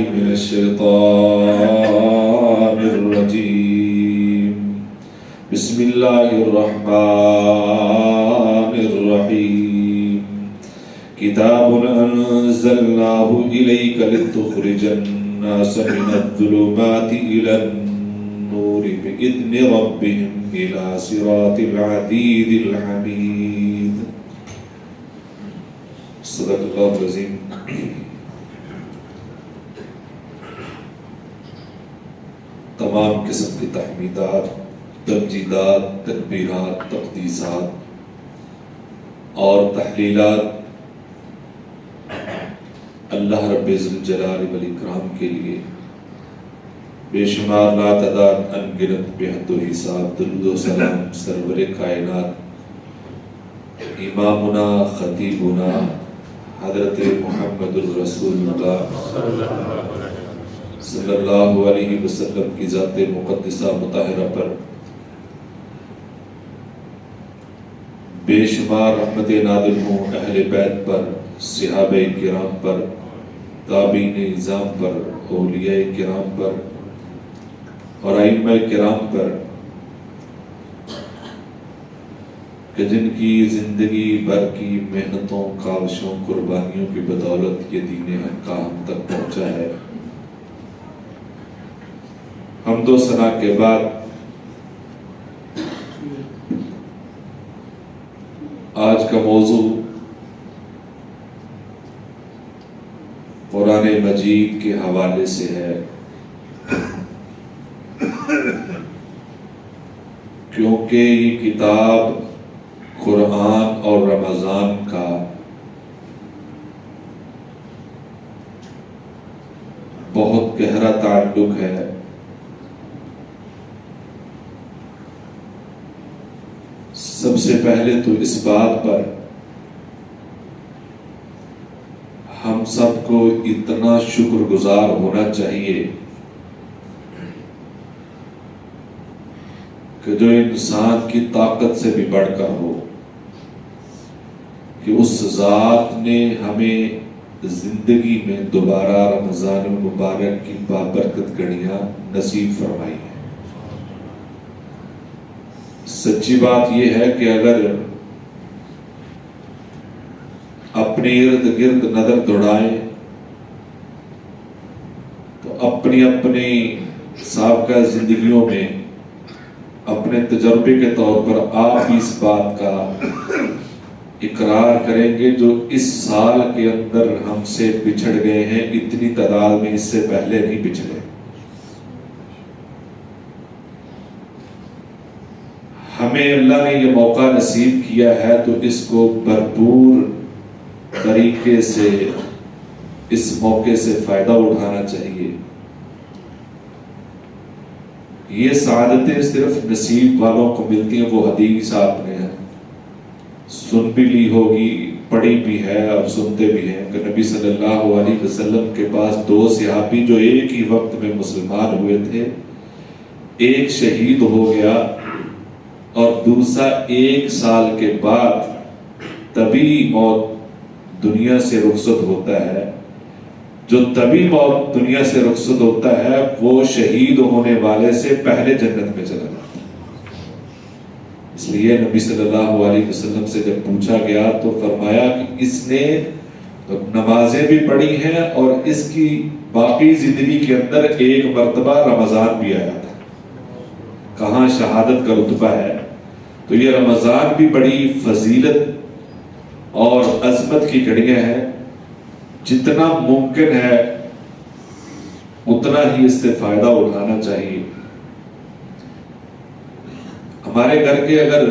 من الشيطان الرجيم بسم الله الرحمن الرحيم كتاب أنزلناه إليك لتخرج الناس من الظلمات إلى النور بإذن ربهم إلى صراط العزيز الحميد صدق اللہ العظیم۔ تمام قسم کی تحمیدات، تمجیدات، تکبیرات، تقدیسات اور تحلیلات اللہ رب ذوالجلال والاکرام کے لیے، بے شمار لاتعداد انگنت بے حد و حساب درود و سلام سرور کائنات امامنا خطیبنا حضرت محمد الرسول اللہ صلی اللہ علیہ وسلم کی ذات مقدسہ مطہرہ پر بے شمار رحمت نازل ہوں، اہل بیت پر، صحابہ کرام پر، تابعین نظام پر، اولیاء کرام پر اور ائمہ کرام پر کہ جن کی زندگی بھر کی محنتوں، کاوشوں، قربانیوں کی بدولت یہ دین حق کا ہم تک پہنچا ہے۔ حمد و ثنا کے بعد آج کا موضوع قرآن مجید کے حوالے سے ہے، کیونکہ یہ کتاب قرآن اور رمضان کا بہت گہرا تعلق ہے۔ سب سے پہلے تو اس بات پر ہم سب کو اتنا شکر گزار ہونا چاہیے کہ جو انسان کی طاقت سے بھی بڑھ کر ہو، کہ اس ذات نے ہمیں زندگی میں دوبارہ رمضان المبارک کی بابرکت گھڑیاں نصیب فرمائی ہیں۔ سچی بات یہ ہے کہ اگر اپنے ارد گرد نظر دوڑائیں تو اپنی اپنی سابقہ زندگیوں میں اپنے تجربے کے طور پر آپ اس بات کا اقرار کریں گے جو اس سال کے اندر ہم سے بچھڑ گئے ہیں، اتنی تعداد میں اس سے پہلے نہیں بچھڑے۔ ہمیں اللہ نے یہ موقع نصیب کیا ہے تو اس کو بھرپور طریقے سے اس موقع سے فائدہ اٹھانا چاہیے۔ یہ سعادتیں صرف نصیب والوں کو ملتی ہیں۔ وہ حدیث آپ نے سن بھی لی ہوگی، پڑھی بھی ہے اور سنتے بھی ہیں کہ نبی صلی اللہ علیہ وسلم کے پاس دو صحابی جو ایک ہی وقت میں مسلمان ہوئے تھے، ایک شہید ہو گیا اور دوسرا 1 سال کے بعد طبی موت دنیا سے رخصت ہوتا ہے۔ جو طبی موت دنیا سے رخصت ہوتا ہے وہ شہید ہونے والے سے پہلے جنت میں چلا جاتا ہے۔ اس لیے نبی صلی اللہ علیہ وسلم سے جب پوچھا گیا تو فرمایا کہ اس نے نمازیں بھی پڑھی ہیں اور اس کی باقی زندگی کے اندر ایک مرتبہ رمضان بھی آیا تھا۔ کہاں شہادت کا رتبہ ہے۔ تو یہ رمضان بھی بڑی فضیلت اور عظمت کی گھڑیاں ہیں۔ جتنا ممکن ہے اتنا ہی اس سے فائدہ اٹھانا چاہیے۔ ہمارے گھر کے اگر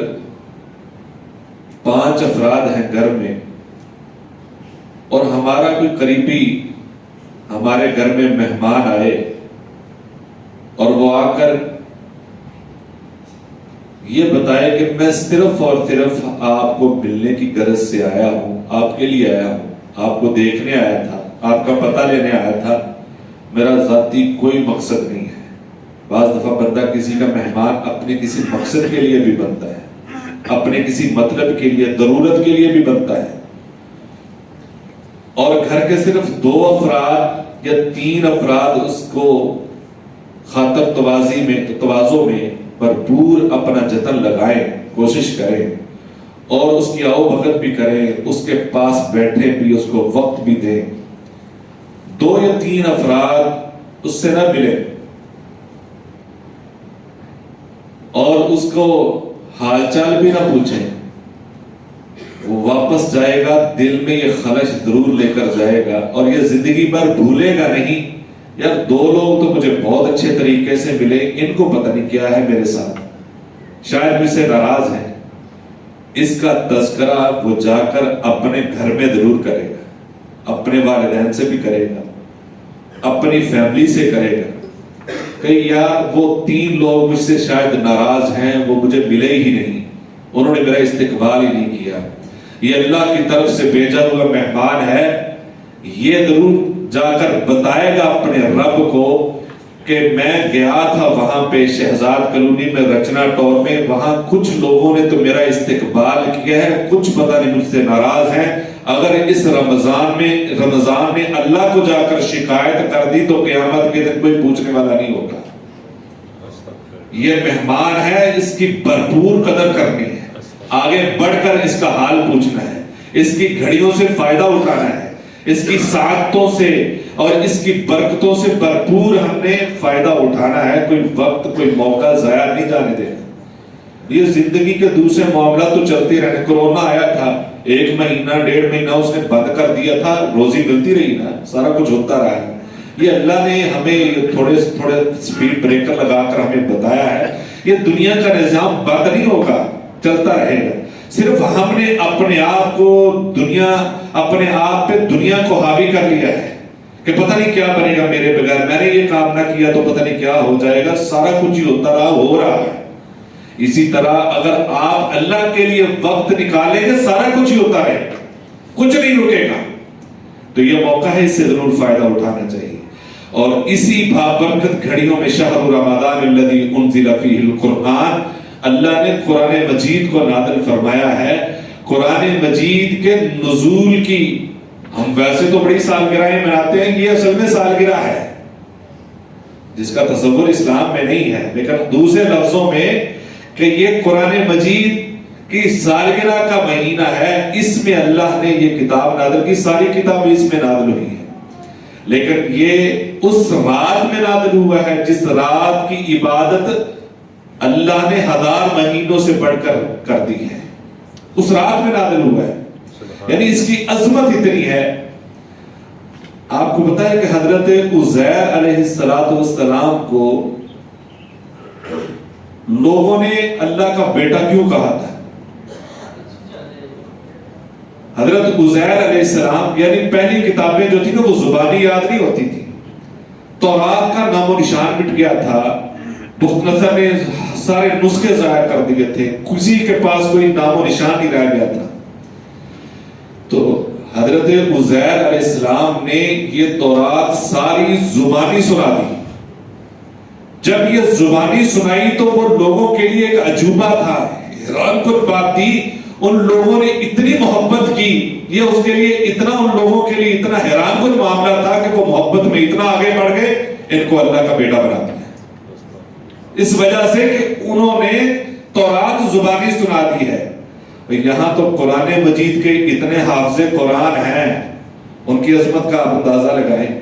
5 افراد ہیں گھر میں اور ہمارا کوئی قریبی ہمارے گھر میں مہمان آئے اور وہ آ کر یہ بتائے کہ میں صرف اور صرف آپ کو ملنے کی غرض سے آیا ہوں، آپ کے لیے آیا ہوں، آپ کو دیکھنے آیا تھا، آپ کا پتہ لینے آیا تھا، میرا ذاتی کوئی مقصد نہیں ہے۔ بعض دفعہ بندہ کسی کا مہمان اپنے کسی مقصد کے لیے بھی بنتا ہے، اپنے کسی مطلب کے لیے، ضرورت کے لیے بھی بنتا ہے۔ اور گھر کے صرف 2 افراد یا 3 افراد اس کو خاطر توازوں میں بھرپور اپنا جتن لگائیں، کوشش کریں اور اس کی آؤ بھگت بھی کریں، اس کے پاس بیٹھے بھی، اس کو وقت بھی دیں، 2 یا 3 افراد اس سے نہ ملیں اور اس کو حال چال بھی نہ پوچھیں، وہ واپس جائے گا دل میں یہ خلش ضرور لے کر جائے گا اور یہ زندگی بھر بھولے گا نہیں، یار 2 لوگ تو مجھے بہت اچھے طریقے سے ملے، ان کو پتہ نہیں کیا ہے میرے ساتھ، شاید مجھ سے ناراض ہیں۔ اس کا تذکرہ وہ جا کر اپنے گھر میں ضرور کرے گا، اپنے والدین سے بھی کرے گا، اپنی فیملی سے کرے گا کہ یار وہ 3 لوگ مجھ سے شاید ناراض ہیں، وہ مجھے ملے ہی نہیں، انہوں نے میرا استقبال ہی نہیں کیا، یہ اللہ کی طرف سے بھیجا ہوا مہمان ہے، یہ ضرور جا کر بتائے گا اپنے رب کو کہ میں گیا تھا وہاں پہ شہزاد کالونی میں رچنا ٹور میں، وہاں کچھ لوگوں نے تو میرا استقبال کیا ہے، کچھ پتہ نہیں مجھ سے ناراض ہیں، اگر اس رمضان میں اللہ کو جا کر شکایت کر دی تو قیامت کے دن کوئی پوچھنے والا نہیں ہوگا۔ یہ مہمان ہے، اس کی بھرپور قدر کرنی ہے، آگے بڑھ کر اس کا حال پوچھنا ہے، اس کی گھڑیوں سے فائدہ اٹھانا ہے، اس کی سعادتوں سے اور اس کی برکتوں سے بھرپور ہم نے فائدہ اٹھانا ہے، کوئی وقت کوئی موقع ضائع نہیں جانے دینا۔ یہ زندگی کے دوسرے معاملات تو چلتے رہنے، کورونا آیا تھا 1 مہینہ 1.5 مہینہ اس نے بند کر دیا تھا، روزی ملتی رہی نا، سارا کچھ ہوتا رہا ہے، یہ اللہ نے ہمیں تھوڑے سپیڈ بریکر لگا کر ہمیں بتایا ہے، یہ دنیا کا نظام بند نہیں ہوگا، چلتا رہے گا، صرف ہم نے اپنے آپ پہ دنیا کو حاوی کر لیا ہے کہ پتہ نہیں کیا بنے گا میرے بغیر، میں نے یہ کام نہ کیا تو پتہ نہیں کیا ہو جائے گا، سارا کچھ ہی ہوتا رہا، ہو رہا ہے۔ اسی طرح اگر آپ اللہ کے لیے وقت نکالیں گے سارا کچھ ہی ہوتا رہے گا، کچھ نہیں رکے گا، تو یہ موقع ہے، اس سے ضرور فائدہ اٹھانا چاہیے۔ اور اسی بابرکت گھڑیوں میں شہر رمضان الذی انزل فیہ القرآن، اللہ نے قرآن مجید کو نازل فرمایا ہے۔ قرآن مجید کے نزول کی ہم ویسے تو بڑی سالگرہیں مناتے ہیں، یہ اصل میں سالگرہ ہے جس کا تصور اسلام میں نہیں ہے، لیکن دوسرے لفظوں میں کہ یہ قرآن مجید کی سالگرہ کا مہینہ ہے، اس میں اللہ نے یہ کتاب نازل کی، ساری کتاب اس میں نازل ہوئی ہے، لیکن یہ اس رات میں نازل ہوا ہے جس رات کی عبادت اللہ نے 1000 مہینوں سے بڑھ کر دی ہے، اس رات میں نازل ہوا ہے، یعنی اس کی عظمت اتنی ہے۔ آپ کو پتا ہے کہ حضرت عزیر علیہ السلام کو لوگوں نے اللہ کا بیٹا کیوں کہا تھا؟ حضرت عزیر علیہ السلام یعنی پہلی کتابیں جو تھی نا وہ زبانی یاد نہیں ہوتی تھی، تورات کا نام و نشان مٹ گیا تھا، بختنصر نے سارے نسخے ضائع کر دیے تھے، کسی کے پاس کوئی نام و نشان نہیں رہ گیا تھا، تو حضرت عزیر علیہ السلام نے یہ تورات ساری زبانی سنا دی۔ جب یہ زبانی سنائی تو وہ لوگوں کے لیے ایک عجوبہ تھا، حیران کن بات تھی، ان لوگوں نے اتنی محبت کی، یہ اس کے لیے اتنا، ان لوگوں کے لیے اتنا حیران کن معاملہ تھا کہ وہ محبت میں اتنا آگے بڑھ گئے، ان کو اللہ کا بیٹا بنا دیا، اس وجہ سے کہ انہوں نے تورات زبانی سنا دی ہے۔ یہاں تو قرآن مجید کے اتنے حافظ قرآن ہیں، ان کی عظمت کا آپ اندازہ لگائیں،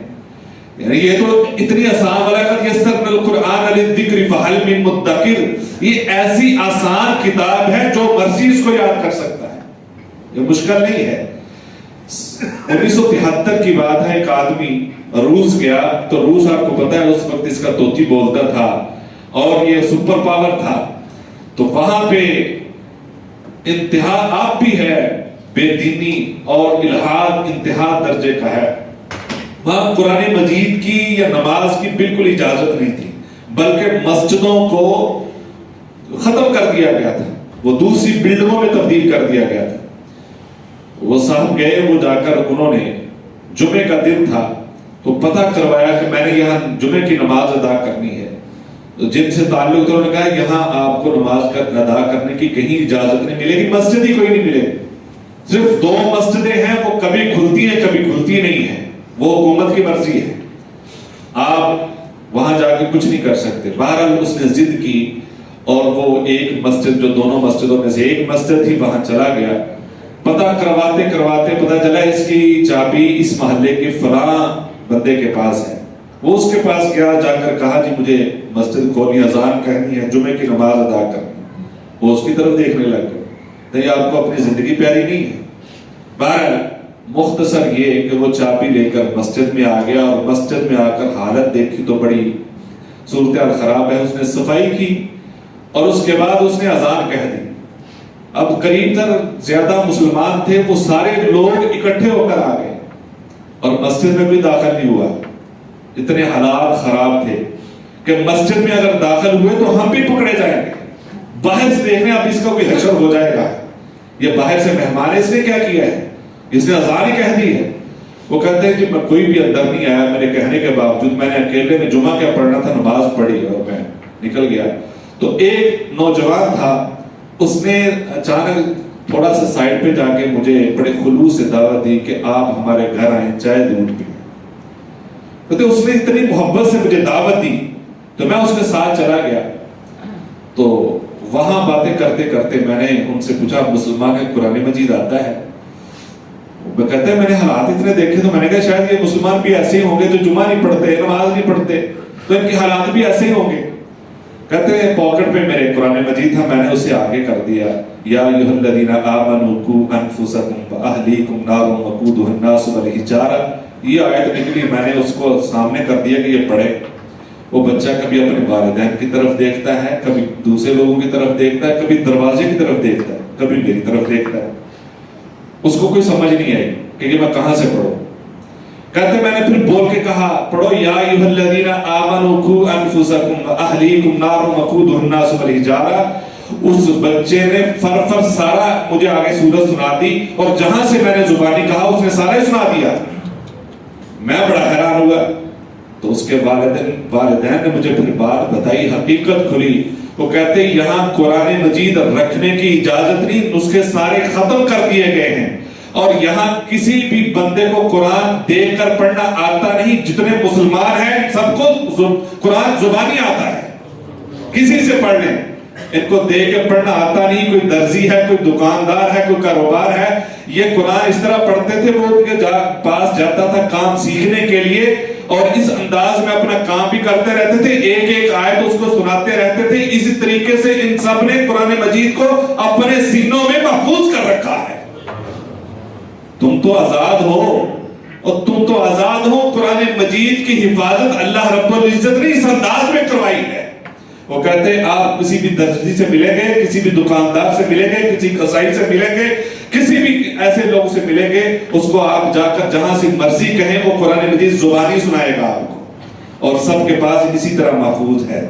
یعنی یہ تو اتنی آسان وَلَقَدْ يَسَّرْنَا الْقُرْآنَ لِلذِّكْرِ فَهَلْ مِن مُدَّكِرٍ، یہ ایسی آسان کتاب ہے جو مرضی اس کو یاد کر سکتا ہے، یہ مشکل نہیں ہے۔ 1973 کی بات ہے، ایک آدمی روس گیا، تو روس آپ کو پتا ہے اس وقت اس کا طوطی بولتا تھا اور یہ سپر پاور تھا، تو وہاں پہ انتہا آپ بھی ہے، بے دینی اور الحاد انتہا درجے کا ہے، وہاں قرآن مجید کی یا نماز کی بالکل اجازت نہیں تھی، بلکہ مسجدوں کو ختم کر دیا گیا تھا، وہ دوسری بلڈنگوں میں تبدیل کر دیا گیا تھا۔ وہ صاحب گئے، وہ جا کر انہوں نے جمعے کا دن تھا تو پتہ کروایا کہ میں نے یہاں جمعے کی نماز ادا کرنی ہے، جن سے تعلق تھا انہوں نے کہا یہاں آپ کو نماز ادا کرنے کی کہیں اجازت نہیں ملے گی، مسجد ہی کوئی نہیں ملے، صرف 2 مسجدیں ہیں، وہ کبھی کھلتی ہیں کبھی کھلتی نہیں ہیں، وہ حکومت کی مرضی ہے، آپ وہاں جا کے کچھ نہیں کر سکتے. بہرحال اس نے ضد کی اور وہ ایک مسجد جو دونوں مسجدوں میں سے ایک مسجد تھی وہاں چلا گیا. پتہ کرواتے کرواتے پتہ چلا اس کی چابی اس محلے کے فلاں بندے کے پاس ہے. وہ اس کے پاس گیا, جا کر کہا جی مجھے مسجد کھولنی, اذان کہنی ہے, جمعے کی نماز ادا کرنی. وہ اس کی طرف دیکھنے لگ گئے, نہیں آپ کو اپنی زندگی پیاری نہیں ہے. بہرحال مختصر یہ کہ وہ چابی لے کر مسجد میں آ گیا اور مسجد میں آ کر حالت دیکھی تو بڑی صورتحال خراب ہے. اس نے صفائی کی اور اس کے بعد اس نے اذان کہہ دی. اب قریب تر زیادہ مسلمان تھے, وہ سارے لوگ اکٹھے ہو کر آ گئے اور مسجد میں بھی داخل نہیں ہوا. اتنے حالات خراب تھے کہ مسجد میں اگر داخل ہوئے تو ہم بھی پکڑے جائیں گے. باہر سے دیکھنے اب اس کا کوئی حشر ہو جائے گا, یہ باہر سے مہمان ہے, اس نے کیا کیا ہے, اس نے اذان ہی کہہ دی ہے. وہ کہتے ہیں کہ میں کوئی بھی اندر نہیں آیا, میرے کہنے کے باوجود میں نے اکیلے میں جمعہ کیا پڑھنا تھا, نماز پڑھی اور میں نکل گیا. تو ایک نوجوان تھا, اس نے اچانک تھوڑا سا سائڈ پہ جا کے مجھے بڑے خلوص سے دعوت دی کہ آپ ہمارے گھر آئیں, چائے دودھ پئیں. تو اس نے اتنی محبت سے مجھے دعوت دی تو میں اس کے ساتھ چلا گیا. تو وہاں باتیں کرتے کرتے میں نے ان سے پوچھا مسلمان ہے, قرآن مجید آتا ہے؟ وہ کہتے ہیں میں نے حالات اتنے دیکھے تو میں نے کہا شاید یہ مسلمان بھی ایسے ہی ہوں گے جو جمعہ نہیں پڑھتے, نماز نہیں پڑھتے, تو ان کے حالات بھی ایسے ہی ہوں گے. کہتے ہیں پاکٹ پہ میرے قرآن مجید تھا, میں نے اسے آگے کر دیا, یا ایھا الذین آمنوا قوا انفسکم واہلیکم نارا وقودھا الناس والحجارہ. یہ آیت نکلی, میں نے اس کو سامنے کر دیا کہ یہ پڑھے. وہ بچہ کبھی اپنے والدین کی طرف دیکھتا ہے, کبھی دوسرے لوگوں کی طرف دیکھتا ہے, کبھی دروازے کی طرف دیکھتا ہے, کبھی میری طرف دیکھتا ہے. اس کو کوئی سمجھ نہیں آئی کہ یہ میں کہاں سے پڑھوں. کہتے میں نے پھر بول کے کہا پڑھو, یا ایھا الذین آمنوا قوا انفسکم واہلیکم نارا وقودھا الناس والحجارہ. اس بچے نے فر سارا مجھے آگے سورت سنا دی, اور جہاں سے میں نے زبانی کہا اس نے سارے سنا دیا. میں بڑا حیران ہوا. تو اس کے والدین نے مجھے پھر بات بتائی, حقیقت کھلی. وہ کہتے یہاں قرآن مجید رکھنے کی اجازت نہیں, نسخے سارے ختم کر دیے گئے ہیں, اور یہاں کسی بھی بندے کو قرآن دیکھ کر پڑھنا آتا نہیں. جتنے مسلمان ہیں سب کو قرآن زبانی آتا ہے, کسی سے پڑھ لیں. ان کو دیکھ کے پڑھنا آتا نہیں. کوئی درزی ہے, کوئی دکاندار ہے, کوئی کاروبار ہے, یہ قرآن اس طرح پڑھتے تھے. وہ ان کے پاس جاتا تھا کام سیکھنے کے لیے, اور اس انداز میں اپنا کام بھی کرتے رہتے تھے, ایک ایک آیت اس کو سناتے رہتے تھے. اسی طریقے سے ان سب نے قرآن مجید کو اپنے سینوں میں محفوظ کر رکھا ہے. تم تو آزاد ہو, اور تم تو آزاد ہو. قرآن مجید کی حفاظت اللہ رب العزت نے اس انداز میں کروائی ہے. وہ کہتے ہیں آپ کسی بھی درزی سے ملیں گے, کسی بھی دکاندار سے ملیں گے, کسی قصائی سے ملیں گے, کسی بھی ایسے لوگ سے ملیں گے, اس کو آپ جا کر جہاں سے مرضی کہیں وہ قرآن مجید زبانی سنائے گا آپ کو, اور سب کے پاس اسی طرح محفوظ ہے.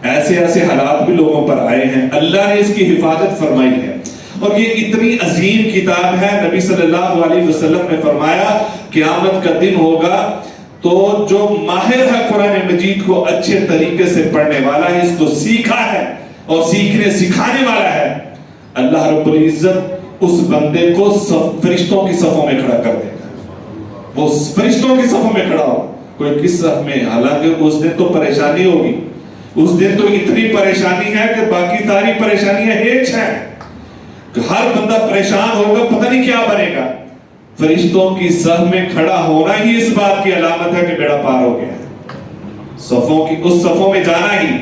ایسے ایسے حالات بھی لوگوں پر آئے ہیں, اللہ نے اس کی حفاظت فرمائی ہے. اور یہ اتنی عظیم کتاب ہے. نبی صلی اللہ علیہ وسلم نے فرمایا قیامت کا دن ہوگا تو جو ماہر ہے قرآن مجید کو اچھے طریقے سے پڑھنے والا ہے, اس کو سیکھا ہے اور سیکھنے سکھانے والا ہے, اللہ رب العزت اس بندے کو فرشتوں کی صفوں میں کھڑا کر دے گا. وہ فرشتوں کی صفوں میں کھڑا ہو, کوئی کس صف میں. حالانکہ اس دن تو پریشانی ہوگی, اس دن تو اتنی پریشانی ہے کہ باقی ساری پریشانیاں ہیچ ہیں. ہر بندہ پریشان ہوگا, پتہ نہیں کیا بنے گا. فرشتوں کی صف میں کھڑا ہونا ہی اس بات کی علامت ہے کہ بیڑا پار ہو گیا. صفوں کی اس صفوں میں جانا ہی.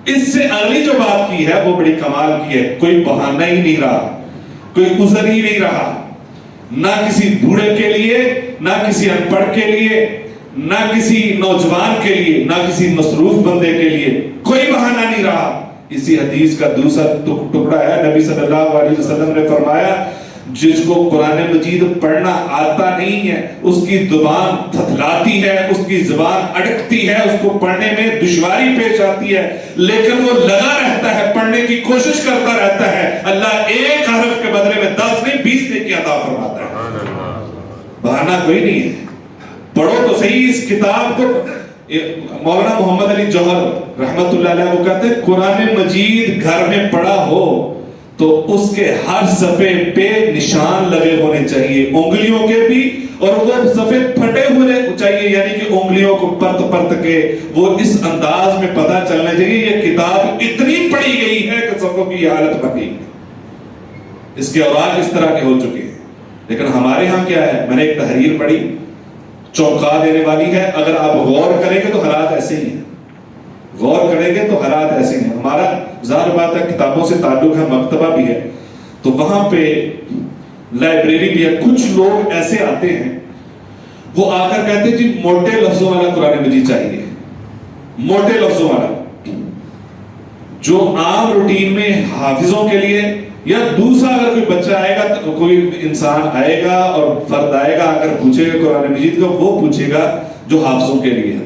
اس سے اگلی جو بات کی ہے وہ بڑی کمال کی ہے. کوئی بہانہ ہی نہیں رہا, کوئی عذر ہی نہیں رہا, نہ کسی بوڑھے کے لیے, نہ کسی ان پڑھ کے لیے, نہ کسی نوجوان کے لیے, نہ کسی مصروف بندے کے لیے کوئی بہانہ نہیں رہا. اسی حدیث کا دوسرا ٹکڑا ہے, نبی صلی اللہ علیہ وسلم نے فرمایا جس کو قرآن مجید پڑھنا آتا نہیں ہے, اس کی زبان تھتلاتی ہے, اس کی زبان اڑکتی ہے, اس کو پڑھنے میں دشواری پیش آتی ہے, لیکن وہ لگا رہتا ہے, پڑھنے کی کوشش کرتا رہتا ہے, اللہ ایک حرف کے بدلے میں 10 نہیں 20 نیکی عطا فرماتا ہے. بہانہ کوئی نہیں ہے. پڑھو تو صحیح اس کتاب کو. مولانا محمد علی جوہر رحمت اللہ علیہ وہ کہتے ہیں قرآن مجید گھر میں پڑھا ہو تو اس کے ہر صفحے پہ نشان لگے ہونے چاہیے, انگلیوں کے بھی اور وہ صفحے پھٹے ہوئے چاہیے، یعنی کہ انگلیوں کو پرت پرت کے وہ اس انداز میں پتہ چلنا چاہیے یہ کتاب اتنی پڑھی گئی ہے کہ صفوں کی یہ حالت بنی، اس کے اوراق اس طرح کے ہو چکے ہیں۔ لیکن ہمارے ہاں کیا ہے، میں نے ایک تحریر پڑھی چونکا دینے والی ہے، اگر آپ غور کریں گے تو حالات ایسے ہی ہیں، غور کریں گے تو حالات ایسے ہیں۔ ہمارا ظاہر بات ہے کتابوں سے تعلق ہے، مکتبہ بھی ہے، تو وہاں پہ لائبریری بھی ہے۔ کچھ لوگ ایسے آتے ہیں وہ آ کر کہتے ہیں جی موٹے لفظوں والا قرآن مجید چاہیے، موٹے لفظوں والا، جو عام روٹین میں حافظوں کے لیے، یا دوسرا اگر کوئی بچہ آئے گا، کوئی انسان آئے گا اور فرد آئے گا اگر پوچھے گا قرآن مجید کا، وہ پوچھے گا جو حافظوں کے لیے ہے۔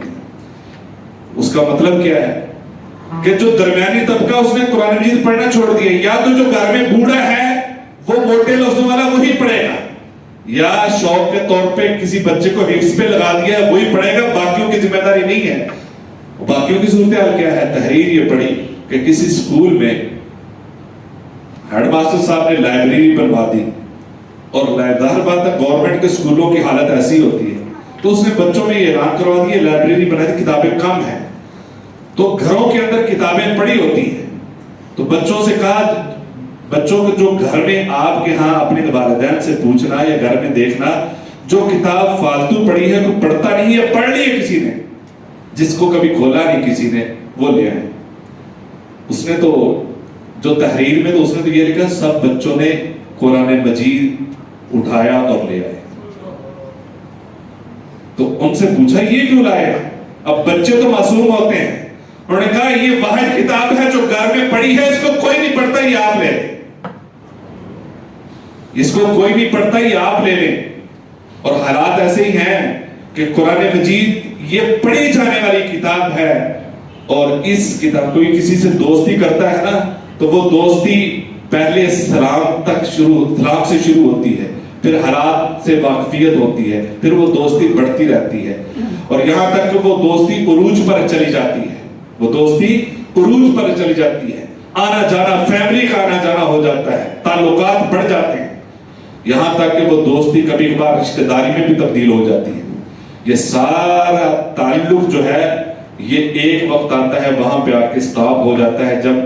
اس کا مطلب کیا ہے کہ جو درمیانی طبقہ اس نے قرآن مجید پڑھنا چھوڑ دیا، یا تو جو گھر میں بوڑھا ہے وہ موٹے لفظوں والا وہی پڑھے گا، یا شوق کے طور پہ کسی بچے کو حفظ پہ لگا دیا ہے وہی پڑھے گا، باقیوں کی ذمہ داری نہیں ہے۔ باقیوں کی صورتحال کیا ہے؟ تحریر یہ پڑھی کہ کسی اسکول میں ہیڈ ماسٹر صاحب نے لائبریری بنوا دی، اور ظاہر بات ہے گورنمنٹ کے اسکولوں کی حالت ایسی ہوتی ہے، تو اس نے بچوں میں یہ اعلان کروا دیا لائبریری بنا دی، کتابیں کم ہیں، تو گھروں کے اندر کتابیں پڑی ہوتی ہیں، تو بچوں سے کہا، بچوں کو جو گھر میں آپ کے ہاں اپنے والدین سے پوچھنا یا گھر میں دیکھنا جو کتاب فالتو پڑھی ہے، کوئی پڑھتا نہیں ہے، پڑھ لی ہے کسی نے، جس کو کبھی کھولا نہیں کسی نے، وہ لے آئے۔ اس نے تو جو تحریر میں تو اس نے تو یہ لکھا سب بچوں نے قرآن مجید اٹھایا اور لے آئے۔ تو ان سے پوچھا یہ کیوں لائے؟ اب بچے تو معصوم ہوتے ہیں، انہوں نے کہا یہ واحد کتاب ہے جو گھر میں پڑھی ہے، اس کو کوئی نہیں پڑھتا، یہ آپ لے لیں، اس کو کوئی نہیں پڑھتا، یہ آپ لے لیں۔ اور حالات ایسے ہی ہیں کہ قرآن مجید یہ پڑھی جانے والی کتاب ہے، اور اس کتاب کوئی کسی سے دوستی کرتا ہے نا تو وہ دوستی پہلے سلام سے شروع ہوتی ہے، پھر حالات سے واقفیت ہوتی ہے، پھر وہ دوستی بڑھتی رہتی ہے، اور یہاں تک کہ وہ دوستی عروج پر چلی جاتی ہے، وہ دوستی عروج پر چلی جاتی ہے، آنا جانا، فیملی کا آنا جانا ہو جاتا ہے، تعلقات بڑھ جاتے ہیں، یہاں تک کہ وہ دوستی کبھی کبھار رشتہ داری میں بھی تبدیل ہو جاتی ہے۔ یہ سارا تعلق جو ہے یہ ایک وقت آتا ہے وہاں پہ آ کے سٹاپ ہو جاتا ہے، جب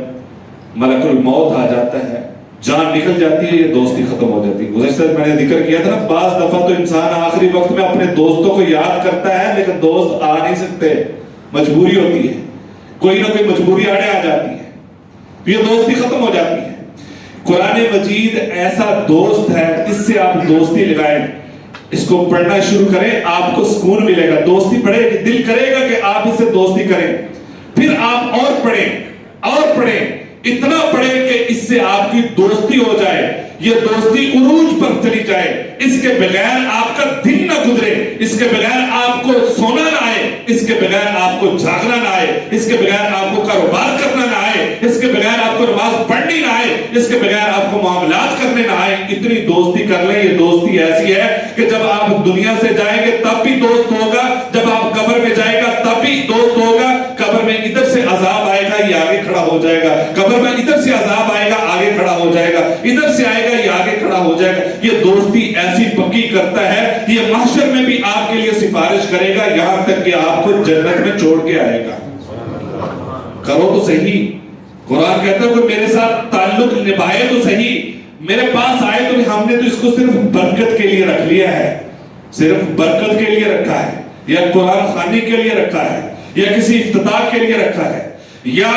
ملک الموت آ جاتا ہے، جان نکل جاتی ہے، یہ دوستی ختم ہو جاتی ہے۔ گزشتہ میں نے ذکر کیا تھا نا، بعض دفعہ تو انسان آخری وقت میں اپنے دوستوں کو یاد کرتا ہے لیکن دوست آ نہیں سکتے، مجبوری ہوتی ہے، کوئی نہ کوئی مجبوری آڑے آ جاتی ہے، یہ دوستی ختم ہو جاتی ہے۔ قرآن مجید ایسا دوست ہے، اس سے آپ دوستی لگائیں، اس کو پڑھنا شروع کریں، آپ کو سکون ملے گا، دوستی پڑھے گی، دل کرے گا کہ آپ اس سے دوستی کریں، پھر آپ اور پڑھیں، اتنا پڑھیں کہ اس سے آپ کی دوستی ہو جائے، یہ دوستی عروج پر چلی جائے، اس کے بغیر آپ کا دن نہ گزرے، اس کے بغیر آپ کو سونا نہ آئے، اس کے بغیر آپ کو جاگنا نہ آئے، اس کے بغیر آپ کو کاروبار کرنا نہ آئے، اس کے بغیر آپ کو نماز پڑھنی نہ آئے، اس کے بغیر آپ کو معاملات کرنے نہ آئے۔ اتنی دوستی کر لیں، یہ دوستی ایسی ہے کہ جب آپ دنیا سے جائیں گے تب بھی دوست ہوگا، جب آپ قبر میں جائے گا تب بھی دوست ہوگا، قبر میں ادھر سے عذاب آئے گا یہ آگے کھڑا ہو جائے گا، قبر میں ادھر سے عذاب آئے گا آگے کھڑا ہو جائے گا، ادھر سے آئے گا یہ آگے کھڑا ہو جائے گا۔ یہ دوستی ایسی پکی کرتا ہے، یہ محشر میں بھی آپ کے لیے سفارش کرے گا، یہاں تک کہ آپ کو جنت میں چھوڑ کے آئے گا۔ کرو تو صحیح، قرآن کہتا ہے کوئی میرے ساتھ تعلق نبھائے تو صحیح، میرے پاس آئے تو ہم نے تو اس کو صرف برکت کے لیے رکھ لیا ہے، صرف برکت کے لیے رکھا ہے، یا قرآن خوانی کے لیے رکھا ہے، یا کسی افتتاح کے لیے رکھا ہے، یا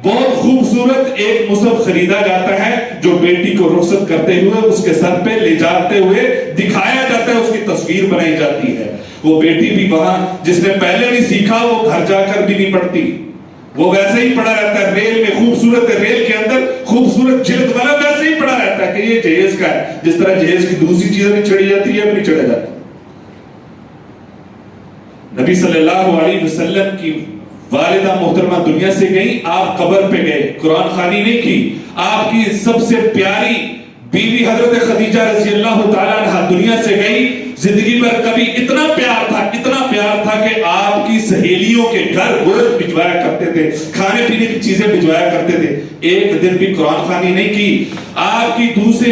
بہت خوبصورت ایک مصحف خریدا جاتا ہے جو بیٹی کو رخصت کرتے ہوئے اس کے سر پہ لے جاتے ہوئے دکھایا جاتا ہے، اس کی تصویر بنائی جاتی ہے، وہ بیٹی بھی وہاں جس نے پہلے نہیں سیکھا وہ گھر جا کر بھی نہیں پڑھتی، وہ ویسے ہی پڑھا رہتا ہے، ریل میں خوبصورت ریل کے اندر خوبصورت جلد والا ویسے ہی پڑھا رہتا ہے کہ یہ جہیز کا ہے، جس طرح جہیز کی دوسری چیزیں بھی چڑھی جاتی ہے بھی چڑھا جاتا ہے۔ نبی صلی اللہ علیہ وسلم کی والدہ محترمہ دنیا سے گئی، آپ قبر پہ گئے، قرآن خوانی نہیں کی، آپ کی سب سے پیاری بیوی حضرت خدیجہ رضی اللہ تعالیٰ عنہ دنیا سے گئی، زندگی پر کبھی اتنا پیار تھا کہ آپ کی سہیلیوں کے گھر گوشت بھجوایا کرتے تھے، کھانے پینے کی چیزیں بھجوایا کرتے تھے، ایک دن بھی قرآن خوانی نہیں کی۔ آپ کی دوسرے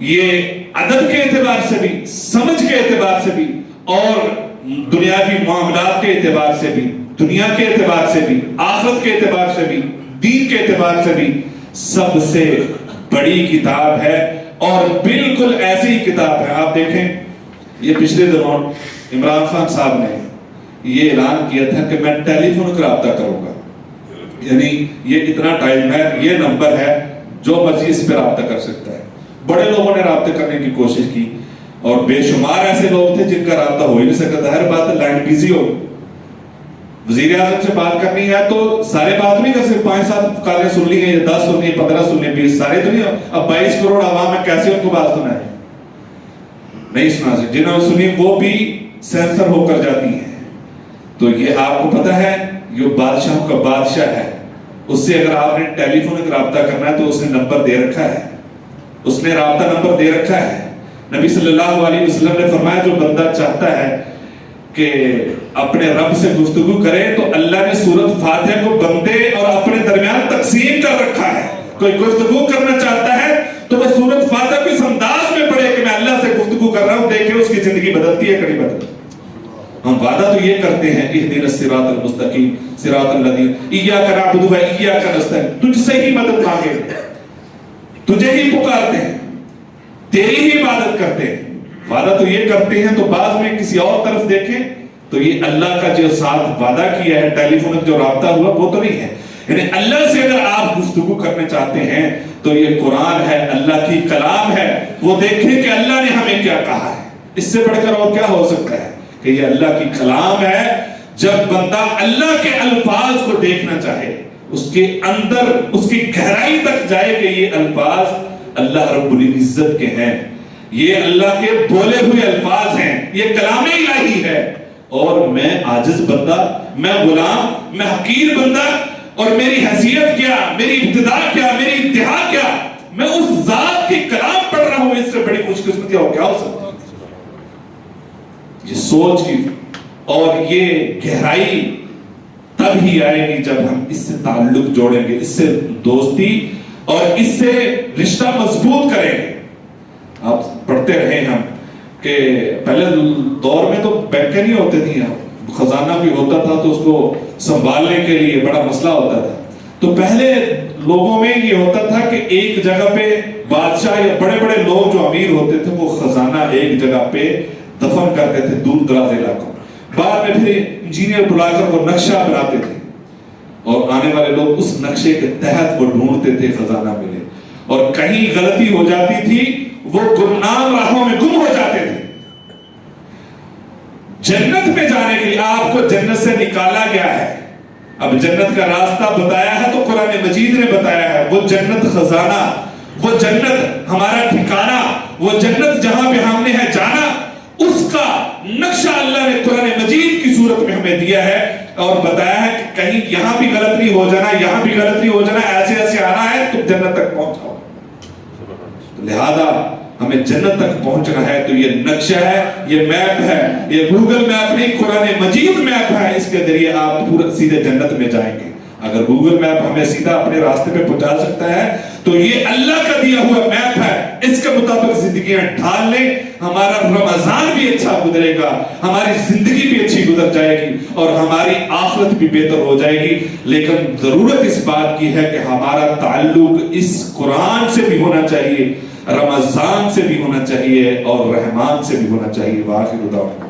یہ ادب کے اعتبار سے بھی، سمجھ کے اعتبار سے بھی، اور دنیاوی معاملات کے اعتبار سے بھی، دنیا کے اعتبار سے بھی، آخرت کے اعتبار سے بھی، دین کے اعتبار سے بھی سب سے بڑی کتاب ہے، اور بالکل ایسی ہی کتاب ہے۔ آپ دیکھیں یہ پچھلے دنوں عمران خان صاحب نے یہ اعلان کیا تھا کہ میں ٹیلی فون کا رابطہ کروں گا، یعنی یہ اتنا ٹائم ہے، یہ نمبر ہے، جو مرضی اس پہ رابطہ کر سکتا ہے۔ بڑے لوگوں نے رابطے کرنے کی کوشش کی، اور بے شمار ایسے لوگ تھے جن کا رابطہ ہو ہی نہیں سکتا تھا۔ ہر بات لائن بزی ہو، وزیر اعظم سے بات کرنی ہے تو سارے بات نہیں کر سکتے، 5-7 کالیں سن لی گئی، 10 سن لی، 15 سن لی، 20 سارے تو نہیں۔ اب 22 کروڑ عوام ہے، کیسے ان کو بات سنائے؟ نہیں سنا سکتے، جنہوں نے سنی وہ بھی سینسر ہو کر جاتی ہیں۔ تو یہ آپ کو پتا ہے یہ بادشاہوں کا بادشاہ ہے، اس سے اگر آپ نے ٹیلی فون کا رابطہ کرنا ہے تو اس نے نمبر دے رکھا ہے، اس نے رابطہ نمبر دے رکھا ہے۔ نبی صلی اللہ علیہ وسلم نے فرمایا جو بندہ چاہتا ہے کہ اپنے رب سے گفتگو کرے تو اللہ نے سورۃ فاتحہ کو بندے اور اپنے درمیان تقسیم کر رکھا ہے۔ کوئی گفتگو کرنا چاہتا ہے تو وہ سورۃ فاتحہ کو اس انداز میں پڑھے کہ میں اللہ سے گفتگو کر رہا ہوں، دیکھیں اس کی زندگی بدلتی ہے کہ نہیں بدلتی۔ ہم وعدہ تو یہ کرتے ہیں اہدنا الصراط المستقیم صراط الذین ایاک نعبد و ایاک نستعین، تجھ سے ہی مدد مانگے، تجھے ہی پکارتے ہیں، تیری ہی عبادت کرتے ہیں۔ وعدہ تو یہ کرتے ہیں تو بعض میں کسی اور طرف دیکھیں تو یہ اللہ کا جو ساتھ وعدہ کیا ہے، ٹیلی فون جو رابطہ ہوا وہ تو نہیں ہے۔ یعنی اللہ سے اگر آپ گفتگو کرنا چاہتے ہیں تو یہ قرآن ہے، اللہ کی کلام ہے، وہ دیکھیں کہ اللہ نے ہمیں کیا کہا ہے۔ اس سے بڑھ کر اور کیا ہو سکتا ہے کہ یہ اللہ کی کلام ہے۔ جب بندہ اللہ کے الفاظ کو دیکھنا چاہے، اس کے اندر اس کی گہرائی تک جائے کہ یہ الفاظ اللہ رب العزت کے ہیں، یہ اللہ کے بولے ہوئے الفاظ ہیں، یہ کلام الہی ہے، اور میں عاجز بندہ، میں غلام، میں حقیر بندہ، اور میری حیثیت کیا، میری ابتدا کیا، میری انتہا کیا، میں اس ذات کی کلام پڑھ رہا ہوں، اس سے بڑی خوش قسمتی اور کیا ہو سکتا ہے؟ یہ سوچ کی اور یہ گہرائی تب ہی آئے گی جب ہم اس سے تعلق جوڑیں گے، اس سے دوستی اور اس سے رشتہ مضبوط کریں گے۔ آپ پڑھتے رہے ہم کہ پہلے دور میں تو بینکیں نہیں ہوتے تھیں، خزانہ بھی ہوتا تھا تو اس کو سنبھالنے کے لیے بڑا مسئلہ ہوتا تھا۔ تو پہلے لوگوں میں یہ ہوتا تھا کہ ایک جگہ پہ بادشاہ یا بڑے بڑے لوگ جو امیر ہوتے تھے وہ خزانہ ایک جگہ پہ دفن کرتے تھے دور دراز علاقوں۔ بعد میں پھر انجینئر بلا کر وہ نقشہ بناتے تھے اور آنے والے لوگ اس نقشے کے تحت وہ ڈھونڈتے تھے خزانہ ملے، اور کہیں غلطی ہو جاتی تھی وہ گمنام راہوں میں گم ہو جاتے تھے۔ جنت میں جانے کے لیے آپ کو جنت سے نکالا گیا ہے، اب جنت کا راستہ بتایا ہے تو قرآن مجید نے بتایا ہے۔ وہ جنت خزانہ، وہ جنت ہمارا ٹھکانہ، وہ جنت جہاں پہ ہم نے ہے جانا، اس کا نقشہ اللہ نے قرآن مجید کی صورت میں ہمیں دیا ہے اور بتایا ہے کہ کہیں یہاں بھی غلط نہیں ہو جانا، یہاں بھی غلط نہیں ہو جانا، ایسے ایسے آنا ہے تو جنت تک پہنچ جاؤ۔ لہذا ہمیں جنت تک پہنچنا ہے تو یہ نقشہ ہے، یہ میپ ہے، یہ گوگل میپ نہیں، قرآن مجید میپ ہے، اس کے ذریعے آپ پورا سیدھے جنت میں جائیں گے۔ اگر گوگل میپ ہمیں سیدھا اپنے راستے پہ پہنچا سکتا ہے تو یہ اللہ کا دیا ہوا میپ ہے، اس کے مطابق زندگیاں ڈھال لیں، ہمارا رمضان بھی اچھا گزرے گا، ہماری زندگی بھی اچھی گزر جائے گی اور ہماری آخرت بھی بہتر ہو جائے گی۔ لیکن ضرورت اس بات کی ہے کہ ہمارا تعلق اس قرآن سے بھی ہونا چاہیے، رمضان سے بھی ہونا چاہیے اور رحمان سے بھی ہونا چاہیے۔ وآخر دعوانا